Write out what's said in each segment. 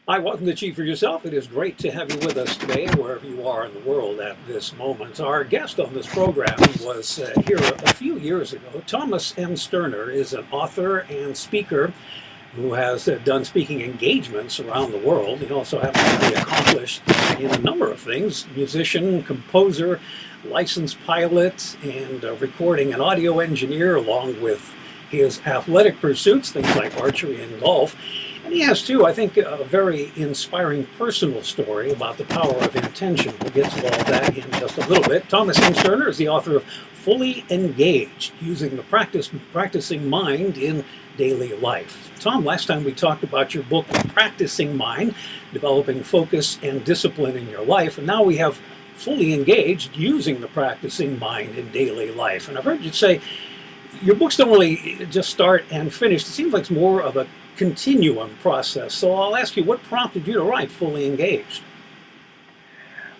Hi, welcome to Chief for Yourself. It is great to have you with us today, wherever you are in the world at this moment. Our guest on this program was here a few years ago. Thomas M. Sterner is an author and speaker who has done speaking engagements around the world. He also happens to be accomplished in a number of things: musician, composer, licensed pilot, and recording and audio engineer, along with his athletic pursuits, things like archery and golf. And he has, too, I think, a very inspiring personal story about the power of intention. We'll get to all that in just a little bit. Thomas M. Sterner is the author of Fully Engaged, Using the Practicing Mind in Daily Life. Tom, last time we talked about your book, Practicing Mind, Developing Focus and Discipline in Your Life, and now we have Fully Engaged, Using the Practicing Mind in Daily Life. And I've heard you say your books don't really just start and finish. It seems like it's more of a continuum process. So I'll ask you, what prompted you to write Fully Engaged?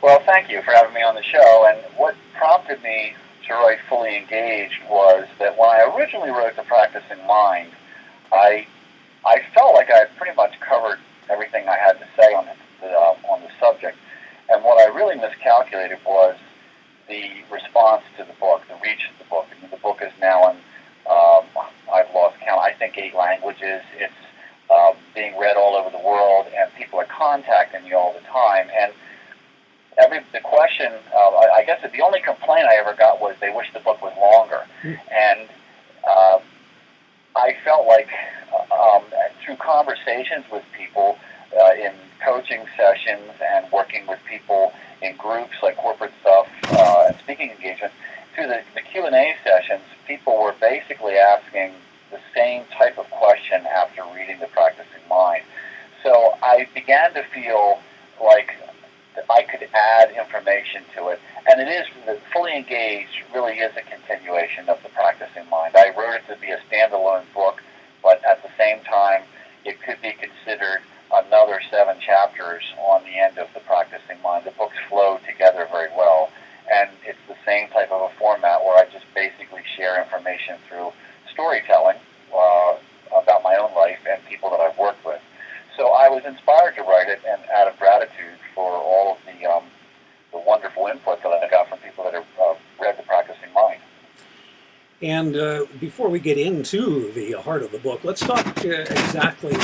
Well, thank you for having me on the show. And what prompted me to write Fully Engaged was that when I originally wrote The Practicing Mind, I felt like I had pretty much covered everything I had to say on the subject. And what I really miscalculated was the response to the book, the reach of the book. I mean, the book is now in, I've lost count, I think 8 languages. It's being read all over the world, and people are contacting me all the time. And the question, I guess the only complaint I ever got was they wish the book was longer. And I felt like through conversations with people in coaching sessions and working with people in groups like corporate stuff and speaking engagements, through the Q&A sessions, people were basically asking the same type of question after reading The Practicing Mind. So I began to feel like I could add information to it. And it is, Fully Engaged really is a continuation of The Practicing Mind. I wrote it to be a standalone book, but at the same time, it could be considered another 7 chapters on the end of The Practicing Mind. The books flow together very well. And it's the same type of a format where I just basically share information through storytelling about my own life and people that I've worked with. So I was inspired to write it, and out of gratitude for all of the wonderful input that I got from people that have read The Practicing Mind. And before we get into the heart of the book, let's talk exactly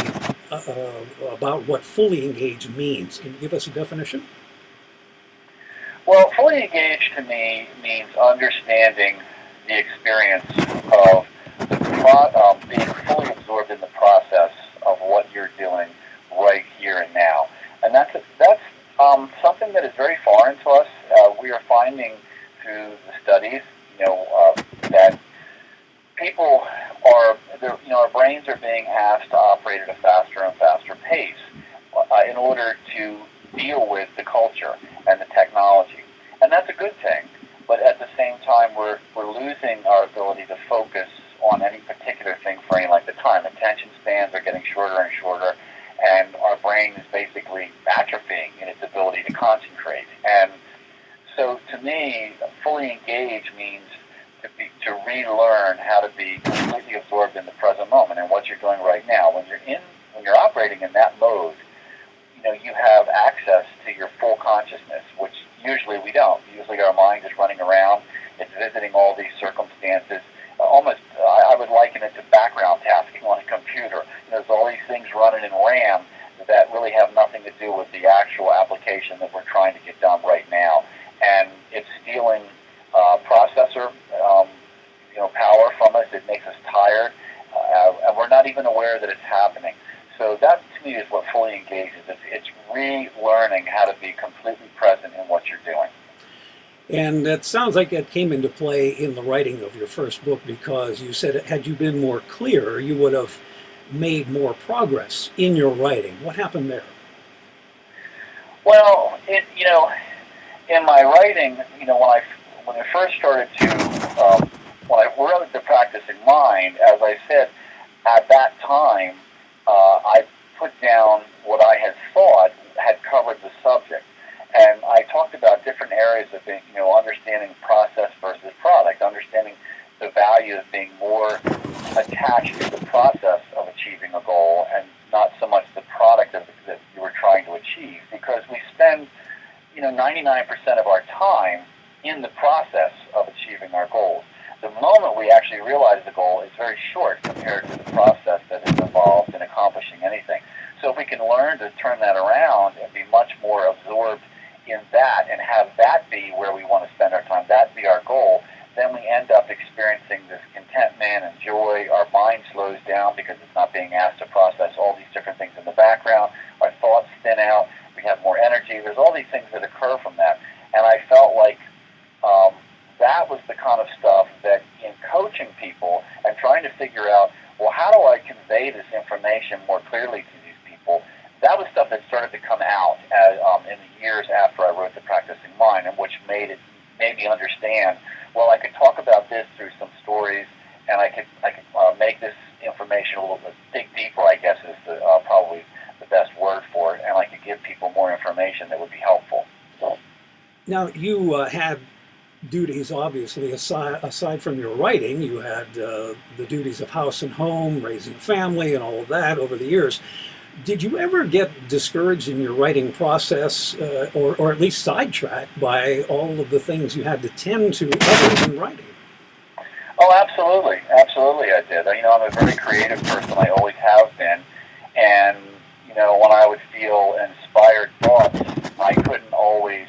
about what fully engaged means. Can you give us a definition? Well, fully engaged to me means understanding the experience of being fully absorbed in the process of what you're doing right here and now. And that's something that is very foreign to us. We are finding through the studies, that people our brains are being asked to operate at a faster and faster pace in order to deal with the culture and the technology. And that's a good thing, but at the same time, we're losing our ability to focus on any particular thing for any length of time. Attention spans are getting shorter and shorter, and our brain is basically atrophying in its ability to concentrate. And so to me, fully engaged means to relearn how to be completely absorbed in the present moment and what you're doing right now. When you're operating in that mode, you have access to your full consciousness, which usually we don't. Usually our mind is running around. It's visiting all these circumstances. Almost, I would liken it to background tasking on a computer. There's all these things running in RAM that really have nothing to do with the actual application that we're trying to get done right now. And it's stealing processor power from us. It makes us tired, and we're not even aware that it's happening. So that, to me, is what fully engaged is. It's relearning how to be completely present in what you're doing. And it sounds like that came into play in the writing of your first book, because you said had you been more clear, you would have made more progress in your writing. What happened there? Well, in my writing, when I first started when I wrote The Practicing Mind, as I said, at that time, I put down what I had thought had covered the subject. And I talked about different areas of being, understanding process versus product, understanding the value of being more attached to the process of achieving a goal and not so much the product that you were 99% of our time in the process of achieving our goals. The moment we actually realize the goal is very short compared to the process that is involved in accomplishing anything. So if we can learn to turn that around and be much more absorbed in that and have that be where we want to spend our time, that be our goal, then we end up experiencing this contentment and joy. Our mind slows down because it's not being asked to process all these different things in the background. Our thoughts thin out. We have more energy. There's all these things that occur from that. And I felt like that was the kind of stuff that in coaching people and trying to figure out, well, how do I convey this information more clearly to these people? That was stuff that started to come out in the years after I wrote The Practicing Mind, and which made me understand, well, I could talk about this through some stories, and I could make this information a little bit dig deeper, I guess is probably the best word for it, and I could give people more information that would be helpful. Now, you had duties, obviously, aside from your writing. You had the duties of house and home, raising a family, and all of that over the years. Did you ever get discouraged in your writing process, or at least sidetracked by all of the things you had to tend to other than writing? Oh, absolutely. Absolutely I did. I'm a very creative person. I always have been. And, when I would feel inspired thoughts, I couldn't always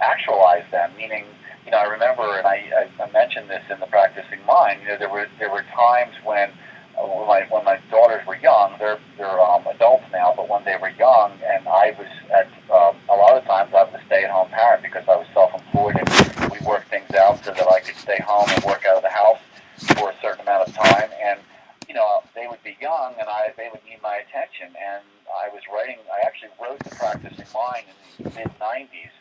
actualize them. Meaning, I remember, and I mentioned this in The Practicing Mind, there were times when my daughters were young. They're adults now, but when they were young, and I was a lot of times I was a stay-at-home parent because I was self-employed, and we worked things out so that I could stay home and work out of the house for a certain amount of time. And they would be young, and they would need my attention. And I was writing. I actually wrote The Practicing Mind in the mid-'90s,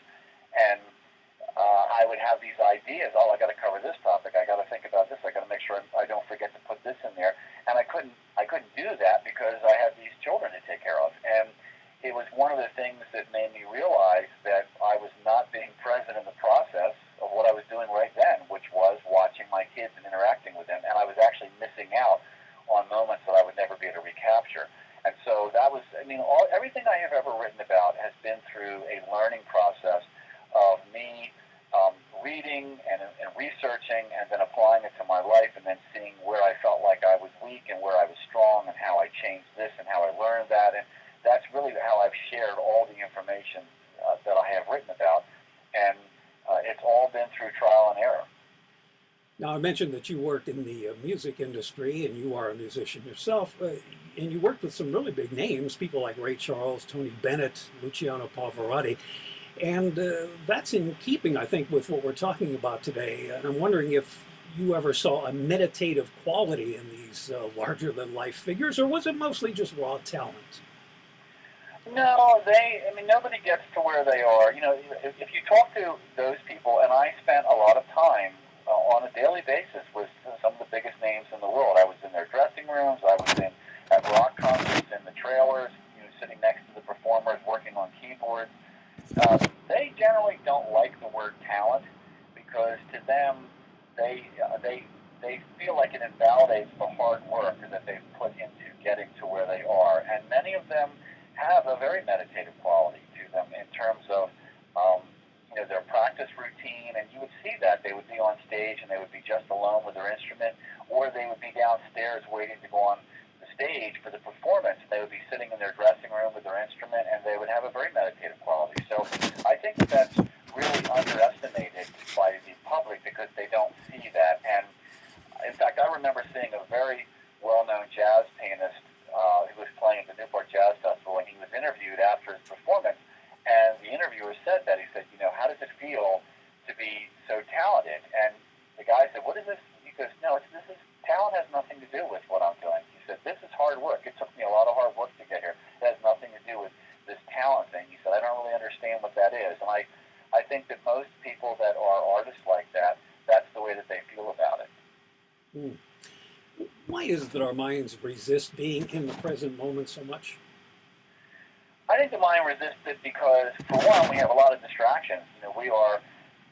and I would have these ideas. Oh, I got to cover this topic. I got to think about this. I got to make sure I don't forget to put this in there. And I couldn't do that because I had these children to take care of. And it was one of the things that made me realize that I was not being present in the process of what I was doing right then, which was watching my kids and interacting with them. And I was actually missing out on moments that I would never be able to recapture. And so that was, everything I have ever written about has been through a learning process of me reading and researching and then applying it to my life, and then seeing where I felt like I was weak and where I was strong and how I changed this and how I learned that. And that's really how I've shared all the information that I have written about. And it's all been through trial and error. Now, I mentioned that you worked in the music industry, and you are a musician yourself, and you worked with some really big names, people like Ray Charles, Tony Bennett, Luciano Pavarotti. And that's in keeping, I think, with what we're talking about today. And I'm wondering if you ever saw a meditative quality in these larger-than-life figures, or was it mostly just raw talent? No, nobody gets to where they are. If you talk to those people, and I spent a lot of time on a daily basis with some of the biggest names in the world. I was in their dressing rooms. I was at rock concerts in the trailers, sitting next to the performers, working on keyboards. They generally don't like the word talent because to them they feel like it invalidates the hard work that they've put into getting to where they are, and many of them have a very meditative quality to them in terms of their practice routine, and you would see that they would be on stage and they would be just alone with their instrument, or they would be downstairs waiting to go on the stage for the performance. They would be sitting in their dressing room with their instrument, and they would have a very meditative quality. So I think that's really underestimated by the public because they don't see that. And in fact, I remember seeing a very well-known jazz pianist who was playing at the Newport Jazz Festival, and he was interviewed after his performance. And the interviewer said that. He said, how does it feel to be so talented? And the guy said, what is this? He goes, no, talent has nothing to do with what I'm doing. He said, this is hard work. It took me a lot of hard work to get here. It has nothing to do with this talent thing. He said, I don't really understand what that is. And I think that most people that are artists like that, that's the way that they feel about it. Why is it that our minds resist being in the present moment so much? I think the mind resists it because, for one, we have a lot of distractions. We are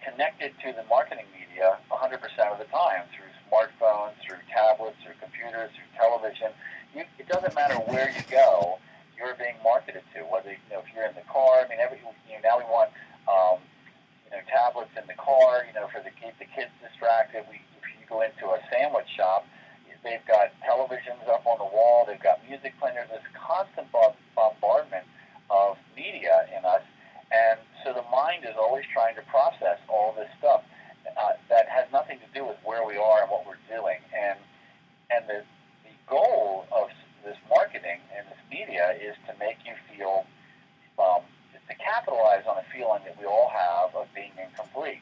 connected to the marketing media 100% of the time through smartphones, through tablets, through computers, through television. It doesn't matter where you go, you're being marketed to. Whether if you're in the car, now we want car, for the keep the kids distracted. If you go into a sandwich shop, they've got televisions up on the wall. They've got music playing. There's this constant bombardment of media in us, and so the mind is always trying to process all this stuff that has nothing to do with where we are and what we're doing. And the goal of this marketing and this media is to make you feel, to capitalize on a feeling that we all have of being incomplete.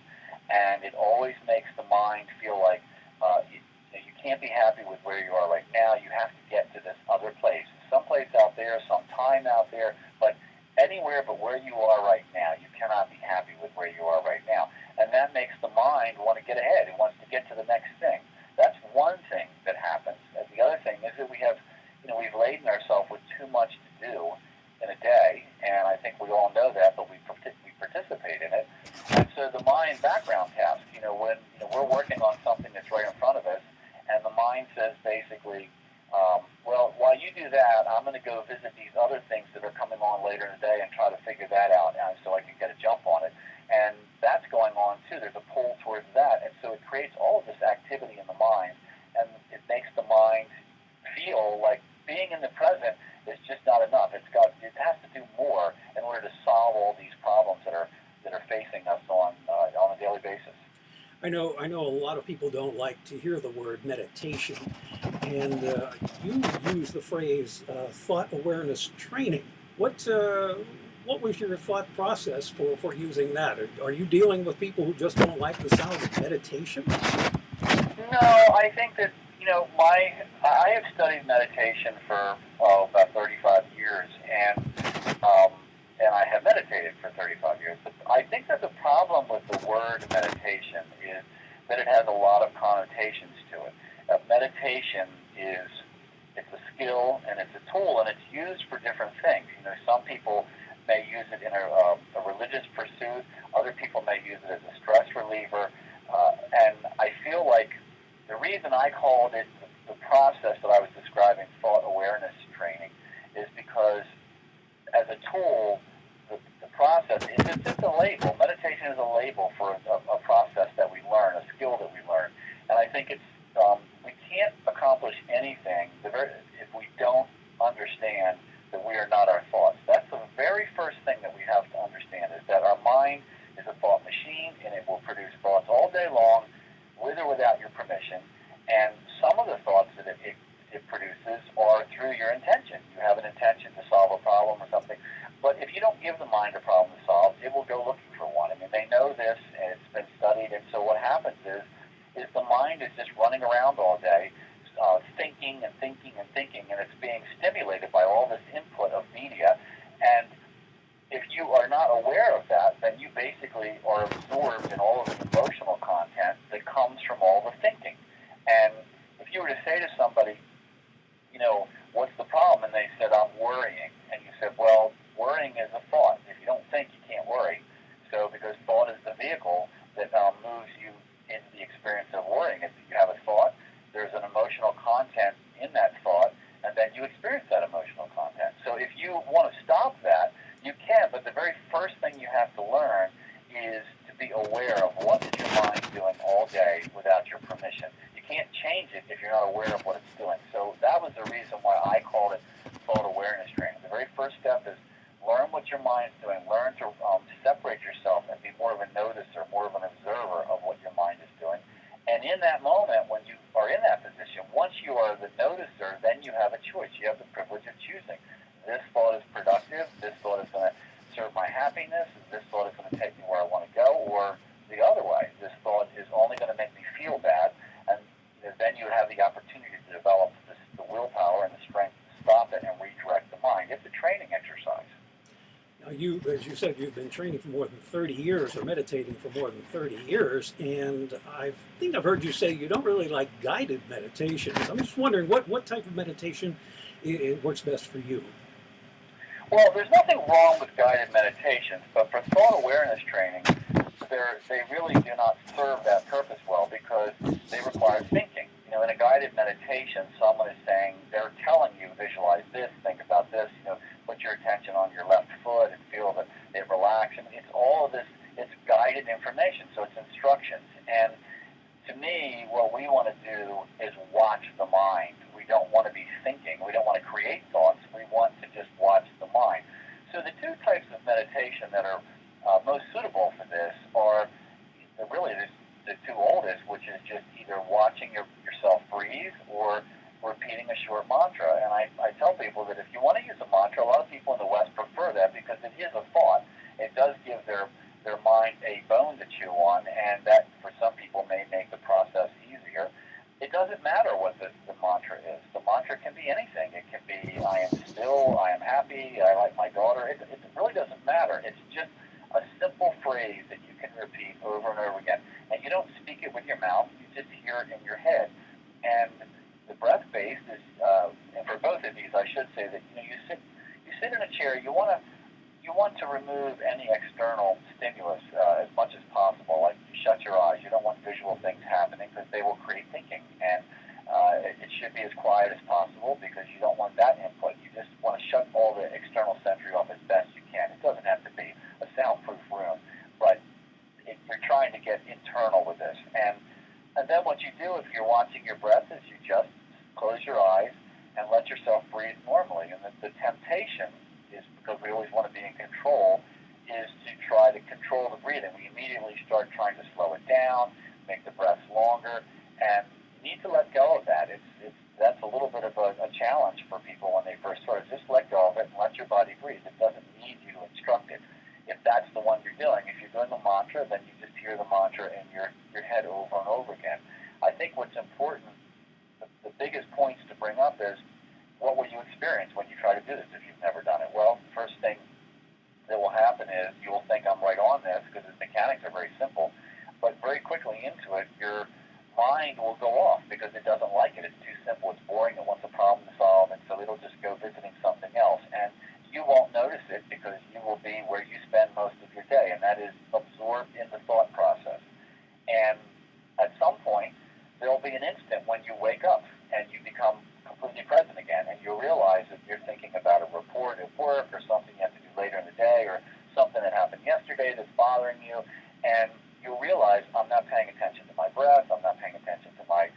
And it always makes the mind feel like you can't be happy with where you are right now. You have to get to this other place, someplace out there, some time out there, but anywhere but where you are right now. You cannot be happy with where you are right now. And that makes the mind want to get ahead. It wants to get to the next thing. That's one thing that happens. And the other thing is that we've laden ourselves with too much to do in a day, and I think we all know that, but we participate in it. And so the mind background task, when we're working on something that's right in front of us, and the mind says basically, well, while you do that, I'm going to go visit these other things that are coming on later in the day and try to figure that out, so I can get a jump on it. And that's going on too. There's a pull towards that, and so it creates all of this activity in the mind, and it makes the mind feel like being in the present is just not enough. It has to do more in order to solve all these problems that are facing us on a daily basis. I know a lot of people don't like to hear the word meditation, and you use the phrase thought awareness training. What was your thought process for using that? Are you dealing with people who just don't like the sound of meditation? No, I think that I have studied meditation for about 35 years, and I have meditated for 35 years. But I think that the problem with the word meditation is that it has a lot of connotations to it. Meditation it's a skill and it's a tool, and it's used for different things. Some people may use it in a religious pursuit. Other people may use it as a stress reliever. And I feel like the reason I called it the process that I was describing, thought awareness training, is because as a tool, the process, it's just a label. Meditation is a label for a process that we learn, a skill that we learn. And I think we can't accomplish anything if we don't understand that we are not our thoughts. That's the very first thing that we have to understand, is that our mind is a thought machine, and it will produce thoughts all day long, with or without your permission. And some of the thoughts that it produces are through your intention. You have an intention to solve a problem or something. But if you don't give the mind a problem to solve, it will go looking for one. I mean, they know this, and it's been studied. And so what happens is the mind is just running around all day, thinking and thinking and thinking, and it's being stimulated by all this input of media. And if you are not aware of that, then you basically are absorbed in all of the emotional content that comes from all the thinking. And if you were to say to somebody, what's the problem? And they said, I'm worrying. And you said, well, worrying is a thought. If you don't think, you can't worry. So because thought is the vehicle that moves you into the experience of worrying. If you have a thought, there's an emotional content in that thought, and then you experience that emotional content. So if you want to stop that, you can, but the very first thing you have to learn is to be aware of what is your mind doing all day without your permission. You can't change it if you're not aware of what it's doing. So that was the reason why I called it thought awareness training. The very first step is learn what your mind's doing. Learn to separate yourself and be more of a noticer, more of an observer of what your mind is doing. And in that moment, when you are in that position, once you are the noticer, then you have a choice. You have the privilege of choosing. This thought is productive. This thought is going to serve my happiness. This thought is going to take me where I want to go, or the other way. This thought is only going to make me feel bad, and then you have the opportunity to develop the willpower and the strength to stop it and redirect the mind. It's a training exercise. Now, as you said, you've been training for more than 30 years or meditating for more than 30 years, and I think I've heard you say you don't really like guided meditations. I'm just wondering what type of meditation it works best for you. Well, there's nothing wrong with guided meditations, but for thought awareness training, they really do not serve that purpose well because they require thinking. In a guided meditation, someone is saying, they're telling you, visualize this, think about this, put your attention on your left foot and feel that it relax. And it's all of this, it's guided information, so it's watch the mind. We don't want to be thinking. We don't want to create thoughts. We want to just watch the mind. So the two types of meditation that are most suitable for this are really the two oldest, which is just either watching yourself breathe or repeating a short mantra. And I tell people that if you want to use a mantra, a lot of people in the West prefer that because it is a thought. It does give their mind a bone to chew on, and that for some people may make the process easier. It doesn't matter what the mantra is. The mantra can be anything. It can be, I am still, I am happy, I like my daughter. It really doesn't matter. It's just a simple phrase that you can repeat over and over again. And you don't speak it with your mouth, you just hear it in your head. And the breath-based is, and for both of these, I should say that you sit in a chair, you want to remove any external stimulus as much as possible. Like you shut your eyes. You don't want visual things happening because they will create thinking. And it should be as quiet as possible because you don't want that input. You just want to shut all the external sensory off as best you can. It doesn't have to be a soundproof room, but you're trying to get internal with this. And then what you do if you're watching your breath is you just close your eyes and let yourself breathe normally. And the temptation is, because we always want to be in control, is to try to control the breathing. We immediately start trying to slow it down, make the breaths longer, and you need to let go of that. That's a little bit of a challenge for people when they first start. Just let go of it and let your body breathe. It doesn't need you to instruct it. If that's the one you're doing, if you're doing the mantra, then you just hear the mantra in your head over and over again. I think what's important, the biggest points to bring up is, what will you experience when you try to do this if you've never done it? Well, the first thing that will happen is you will think I'm right on this because the mechanics are very simple, but very quickly into it, your mind will go off because it doesn't like it. It's too simple. It's boring. It wants a problem to solve, and so it'll just go visiting something else. And you won't notice it because you will be where you spend most of your day, and that is absorbed in the thought process. And at some point, there will be an instant when you wake up and you become completely present again, and you realize that you're thinking about a report at work or something you have to do later in the day or something that happened yesterday that's bothering you, and you'll realize I'm not paying attention to my breath, I'm not paying attention to my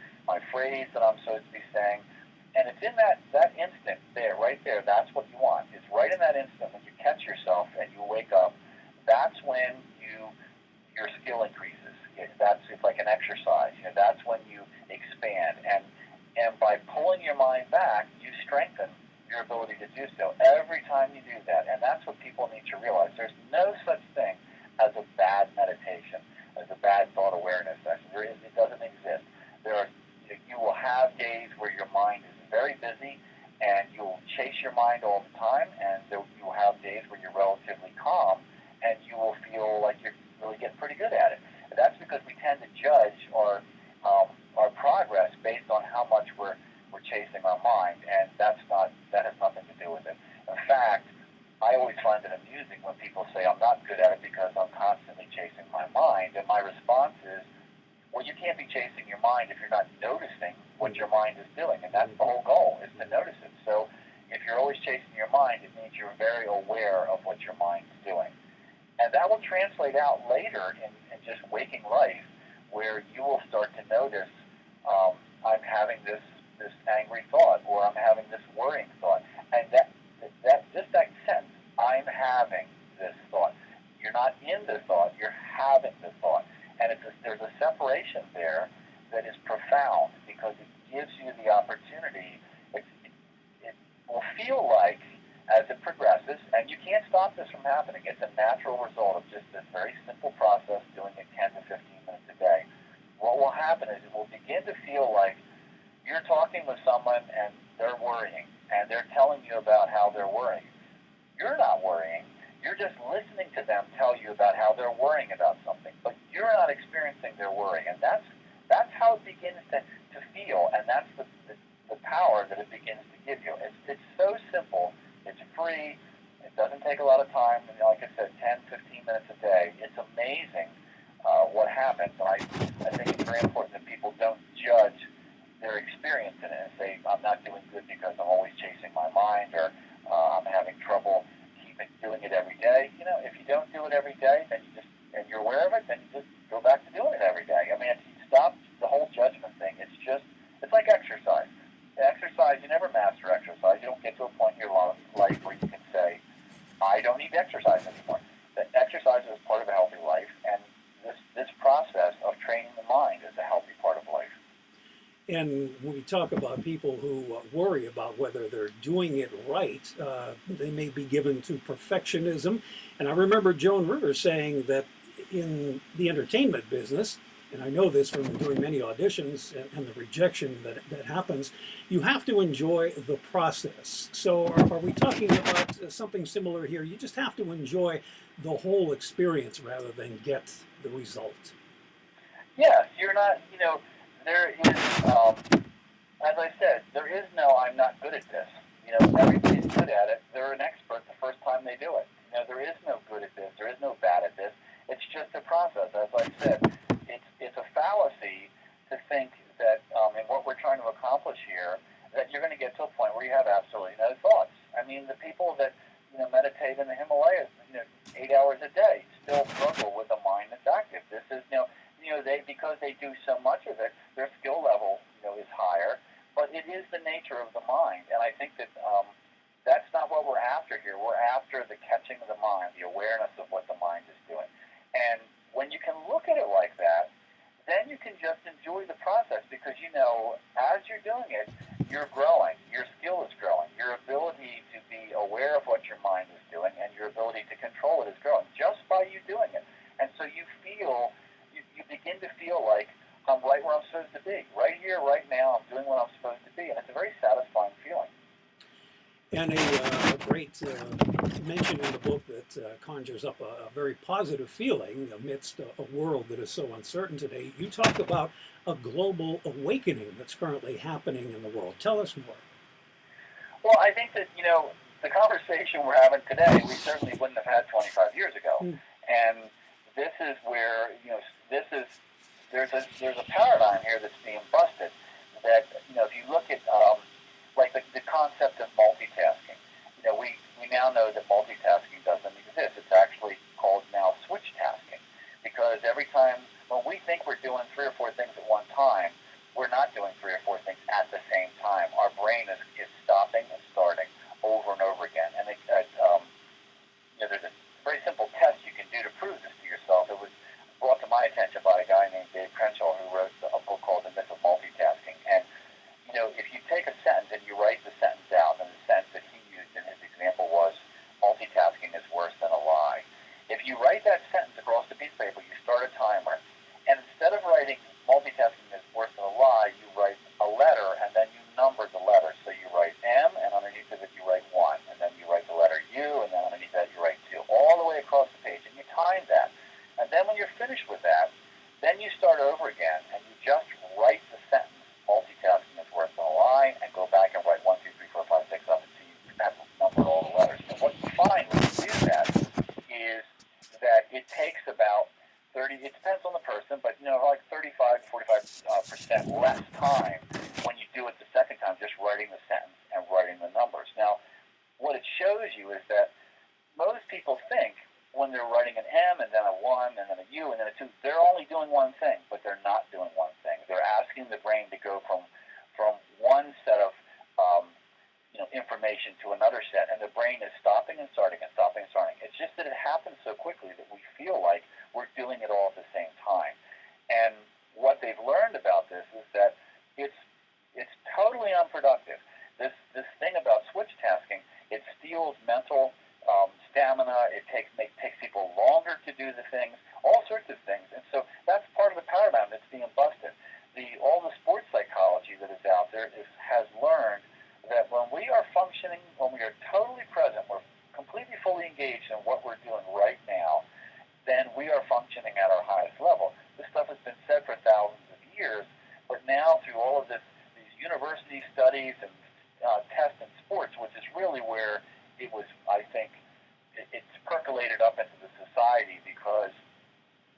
phrase that I'm supposed to be saying. And it's in that instant there, right there, that's what you want. It's right in that instant when you catch yourself and you wake up, that's when your skill increases. It's like an exercise. That's when you expand. And by pulling your mind back, you strengthen your ability to do so every time you do that. And that's what people need to realize. There's no such thing as a bad meditation, as a bad thought awareness session. It doesn't exist. You will have days where your mind is very busy and you'll chase your mind all the time, and you will have days where you're relatively calm and you will feel like you're really getting pretty good at it. And that's because we tend to judge our progress based on how much we're chasing our mind, and that has nothing to do with it. In fact, I always find it amusing when people say I'm not good at it because I'm constantly chasing my mind, and my response is, well, you can't be chasing your mind if you're not noticing what your mind is doing, and that's the whole goal, is to notice it. So if you're always chasing your mind, it means you're very aware of what your mind is doing. And that will translate out later in just waking life, where you will start to notice, I'm having this angry thought, or I'm having this worrying thought. And that sense, I'm having this thought. You're not in the thought, you're having the thought. And there's a separation there that is profound because it gives you the opportunity. It will feel like, as it progresses, and you can't stop this from happening, it's a natural result of just this very simple process, doing it 10 to 15 minutes a day. What will happen is it will begin to feel like you're talking with someone and they're worrying, and they're telling you about how they're worrying. You're not worrying. You're just listening to them tell you about how they're worrying about something, but you're not experiencing their worry, and that's how it begins to feel, and that's the power that it begins to give you. It's so simple. It's free. It doesn't take a lot of time. And like I said, 10, 15 minutes a day. It's amazing what happens. And I think it's very important that people don't judge their experience in it and say, I'm not doing good because I'm always chasing my mind, or I'm having trouble doing it every day. If you don't do it every day, then and you're aware of it, then you just go back to doing it every day. I mean, stop the whole judgment thing. It's like exercise. exercise, you never master exercise. You don't get to a point in your life where you can say, I don't need to exercise anymore. That exercise is part of a healthy life, and this process of training the mind is a healthy part of life. And when we talk about people who worry about whether they're doing it right, they may be given to perfectionism. And I remember Joan Rivers saying that in the entertainment business, and I know this from doing many auditions and the rejection that happens, you have to enjoy the process. So are we talking about something similar here? You just have to enjoy the whole experience rather than get the result. Yes, you're not, there is, as I said, there is no, I'm not good at this. Everybody's good at it. They're an expert the first time they do it. There is no good at this. There is no bad at this. It's just a process. As I said, it's a fallacy to think that in what we're trying to accomplish here, that you're going to get to a point where you have absolutely no thoughts. I mean, the people that meditate in the Himalayas, 8 hours a day, still struggle with a mind that's active. This is they, because they do so much of it, their skill level is higher. But it is the nature of the mind, and I think that that's not what we're after here. We're after the catching of the mind, the awareness of what the mind is doing. And when you can look at it like that, then you can just enjoy the process, because as you're doing it, you're growing. Your skill is growing. Your ability to be aware of what your mind is doing and your ability to control it is growing just by you doing it. And so you begin to feel like I'm right where I'm supposed to be. Right here, right now, I'm doing what I'm supposed to be. And it's a very satisfying feeling. And a great mention in the book that conjures up a very positive feeling amidst a world that is so uncertain today. You talk about a global awakening that's currently happening in the world. Tell us more. Well, I think that, the conversation we're having today, we certainly wouldn't have had 25 years ago. And this is where, there's a paradigm here that's being busted. That, if you look at, like the concept of multitasking, we now know that multitasking doesn't exist. It's actually called now switch tasking, because every time when we think we're doing 3 or 4 things at one time, we're not doing 3 or 4 things at the same time. Our brain is stopping and starting over and over again. And there's a very simple test you can do to prove this to yourself. It was brought to my attention by a guy named Dave Crenshaw, who wrote a book called The Myth of Multitasking. And if you take a sentence and you write the sentence out, and the sentence that he used in his example was, multitasking is worse than a lie. If you write that sentence across the piece of paper, you start a timer, and instead of writing multitasking is worse than a lie, you write a letter, and then you number the letters. So you write M, and underneath of it you write 1, and then you write the letter U, and then underneath that you write 2, all the way across the page, and you time that. And then when you're finished with that, then you start over again, and you just write the sentence, multitasking is worse than a lie, and go back and write 1, 2, 3, 4, 5, 6 up until you have numbered all the letters. And what you find when you do that is that it takes about 30, it depends on the person, but like 35 to 45% less time when you do it the second time, just writing the sentence and writing the numbers. Now, what it shows you is that most people think when they're writing an M and then a 1 and then a U and then a 2, they're only doing one thing, but they're not doing one thing. They're asking the brain to go from one set of information to another set, and the brain is stopping and starting and stopping and starting. It's just that it happens so quickly that we feel like we're doing it all at the same time. And what they've learned about this is that it's totally unproductive. This thing about switch tasking, it steals mental stamina. It takes people longer to do the things, all sorts of things. And so that's part of the paradigm that's being busted. All the sports psychology that is out there has learned that when we are functioning, when we are totally present, we're completely fully engaged in what we're doing right now, then we are functioning at our highest level. This stuff has been said for thousands of years, but now through all of these university studies and tests in sports, which is really where it was, I think, it's percolated up into the society, because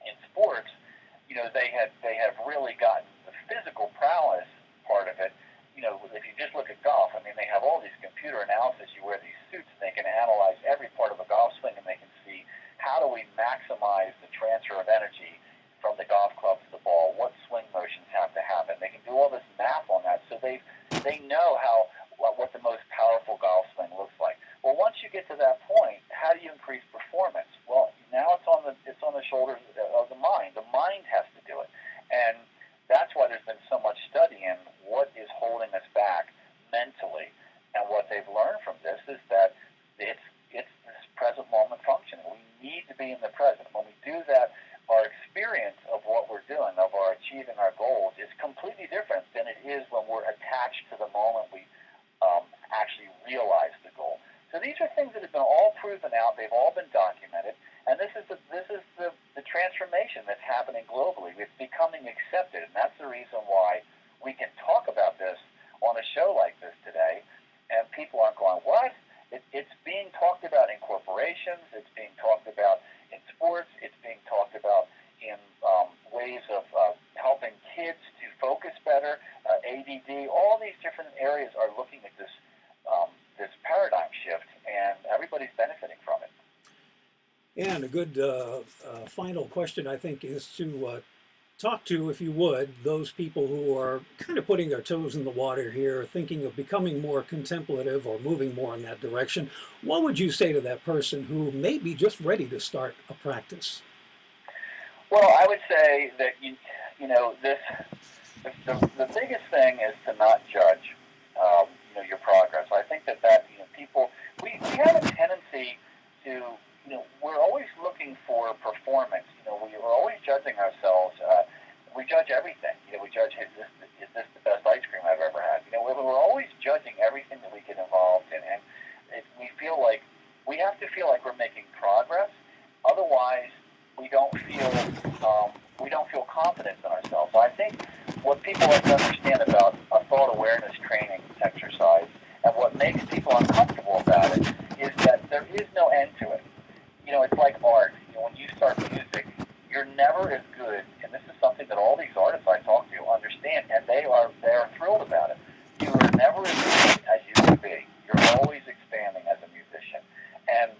in sports, they have really gotten the physical prowess part of it. If you just look at golf, I mean, they have all these computer analysis. You wear these suits, and they can analyze every part of a golf swing, and they can see how do we maximize the transfer of energy from the golf club to the ball, what swing motions have to happen. They can do all this math on that, so they know how when we actually realize the goal. So these are things that have been all proven out. They've all been documented, and this is the transformation that's happening globally. It's becoming accepted, and that's the reason why we can talk about this on a show like this today, and people aren't going, what? It's being talked about in corporations. It's being talked about in sports. It's being talked about in ways of helping kids to focus better, ADD. All these different areas are looking at this this paradigm shift, and everybody's benefiting from it. And a good final question, I think, is to talk to, if you would, those people who are kind of putting their toes in the water here, thinking of becoming more contemplative or moving more in that direction. What would you say to that person who may be just ready to start a practice? Well, I would say that the biggest thing is to not judge your progress. I think that people we have a tendency to we're always looking for performance. We are always judging ourselves. We judge everything. We judge is this the best ice cream I've ever had? We're always judging everything that we get involved in, and we feel like we have to feel like we're making progress. Otherwise, we don't feel confidence in ourselves. So I think what people have to understand about a thought awareness training exercise, and what makes people uncomfortable about it, is that there is no end to it. It's like art. When you start music, you're never as good, and this is something that all these artists I talk to understand, and they are thrilled about it. You are never as good as you can be. You're always expanding as a musician. And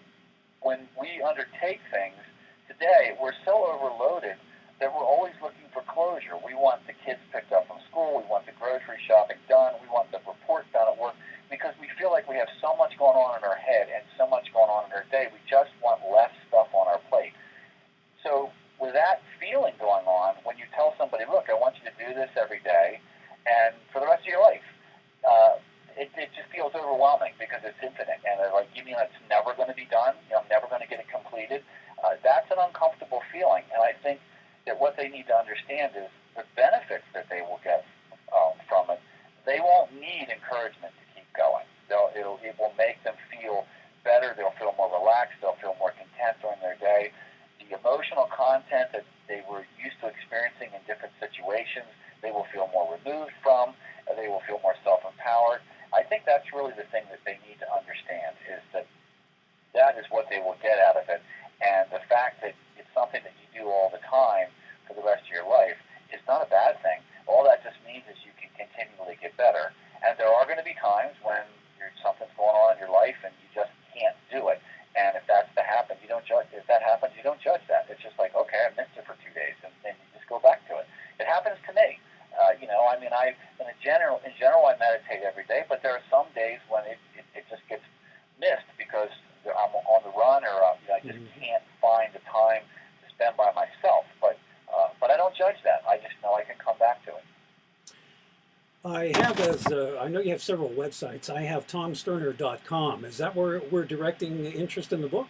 when we undertake things today, we're so overloaded that we're always looking for closure. We want the kids picked up from school. We want the grocery shopping done. We want the report done at work, because we feel like we have so much going on in our head and so much going on in our day. We just want less stuff on our plate. So with that feeling going on, when you tell somebody, look, I want you to do this every day and for the rest of your life, it just feels overwhelming because it's infinite. And they're like, you mean it's never going to be done? I'm never going to get it completed? That's an uncomfortable feeling. And I think that what they need to understand is the benefits that they will get from it. They won't need encouragement to keep going. It will make them feel better. They'll feel more relaxed. They'll feel more content during their day. The emotional content that they were used to experiencing in different situations, they will feel more removed from. They will feel more self-empowered. I think that's really the thing that they need to understand, is that is what they will get out of it. And the fact that it's something that you do all the time for the rest of your life is not a bad thing. All that just means is you can continually get better. And there are going to be times when something's going on in your life and you just can't do it. And if that's to happen, you don't judge. If that happens, you don't judge that. It's just like, okay, I missed it for 2 days, and then you just go back to it. It happens to me. In general, I meditate every day, but there are some days when it just gets missed because I'm on the run, or I just can't find the time to spend by myself. But I don't judge that. I just know I can come back to it. I know you have several websites. I have tomsterner.com. Is that where we're directing interest in the book?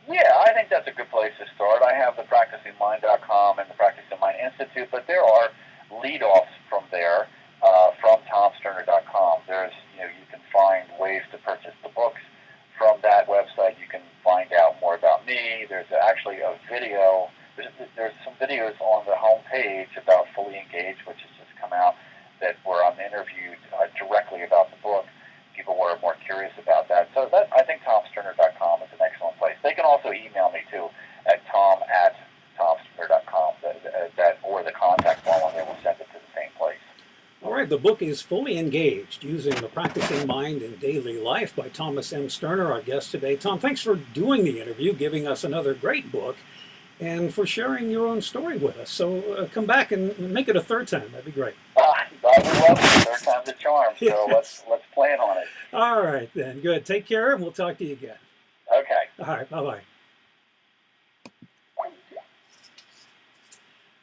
Yeah, I think that's a good place to start. I have the practicingmind.com and the Practicing Mind Institute, but there are lead-offs from there, from tomsterner.com. There's, you can find ways to purchase the books from that website. You can find out more about me. There's actually a video. There's some videos on the homepage about Fully Engaged, which has just come out, where I'm interviewed directly about the book. People were more curious about that. So I think tomsterner.com is an excellent place. They can also email me too at tom@tomsterner.com, or the contact form on there will send it to the same place. All right, the book is Fully Engaged, Using the Practicing Mind in Daily Life by Thomas M. Sterner, our guest today. Tom, thanks for doing the interview, giving us another great book, and for sharing your own story with us. So come back and make it a third time. That'd be great. I would love it. Third time's a charm. So Yes. let's plan on it. All right, then. Good. Take care, and we'll talk to you again. Okay. All right. Bye-bye.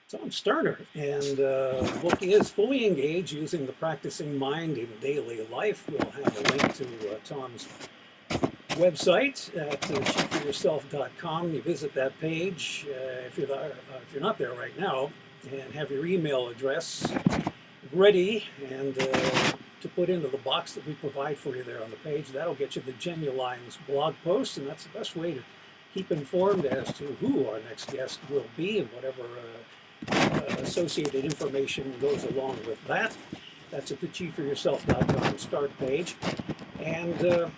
Tom Sterner, and the book is Fully Engaged, Using the Practicing Mind in Daily Life. We'll have a link to Tom's website at achieve4yourself.com. You visit that page if you're not there right now, and have your email address ready and to put into the box that we provide for you there on the page. That'll get you the Genulines blog post, and that's the best way to keep informed as to who our next guest will be and whatever associated information goes along with that. That's at the achieve4yourself.com start page. And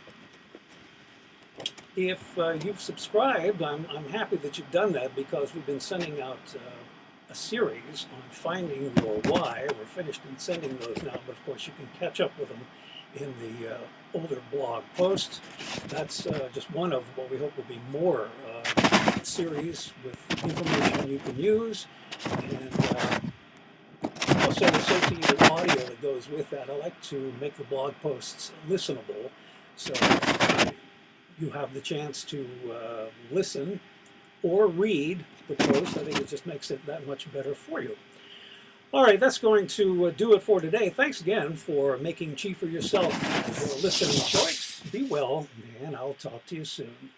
if you've subscribed, I'm happy that you've done that, because we've been sending out a series on finding your why. We're finished in sending those now, but of course you can catch up with them in the older blog posts. That's just one of what we hope will be more series with information you can use, and also associated audio that goes with that. I like to make the blog posts listenable, so you have the chance to listen or read the post. I think it just makes it that much better for you. All right, that's going to do it for today. Thanks again for making Achieve for Yourself your listening choice. Be well, and I'll talk to you soon.